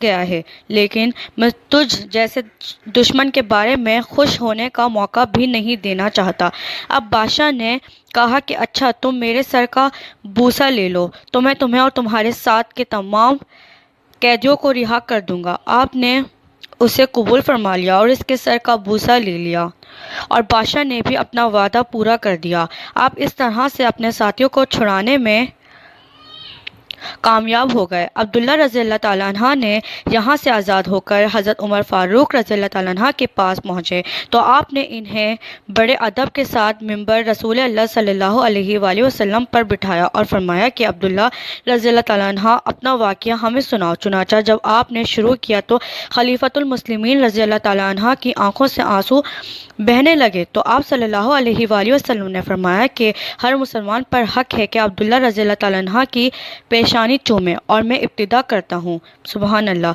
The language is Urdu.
گیا ہے، لیکن میں تجھ جیسے دشمن کے بارے میں خوش ہونے کا موقع بھی نہیں دینا چاہتا۔ اب بادشاہ نے کہا کہ اچھا، تم میرے سر کا بوسہ لے لو تو میں تمہیں اور تمہارے ساتھ کے تمام قیدیوں کو رہا کر دوں گا۔ آپ نے اسے قبول فرما لیا اور اس کے سر کا بوسہ لے لیا، اور بادشاہ نے بھی اپنا وعدہ پورا کر دیا۔ آپ اس طرح سے اپنے ساتھیوں کو چھڑانے میں کامیاب ہو گئے۔ عبداللہ رضی اللہ تعالیٰ عنہ نے یہاں سے آزاد ہو کر حضرت عمر فاروق رضی اللہ تعالیٰ عنہ کے پاس پہنچے تو آپ نے انہیں بڑے ادب کے ساتھ ممبر رسول اللہ صلی اللہ علیہ وآلہ وسلم پر بٹھایا اور فرمایا کہ عبداللہ رضی اللہ تعالیٰ عنہ اپنا واقعہ ہمیں سناؤ۔ چنانچہ جب آپ نے شروع کیا تو خلیفۃ المسلمین رضی اللہ تعالیٰ عنہ کی آنکھوں سے آنسو بہنے لگے، تو آپ صلی اللہ علیہ وآلہ وسلم نے فرمایا کہ ہر مسلمان پر حق ہے کہ عبداللہ رضی اللہ تعالیٰ عنہ کی پیشانی چومے، اور میں ابتدا کرتا ہوں۔ سبحان اللہ۔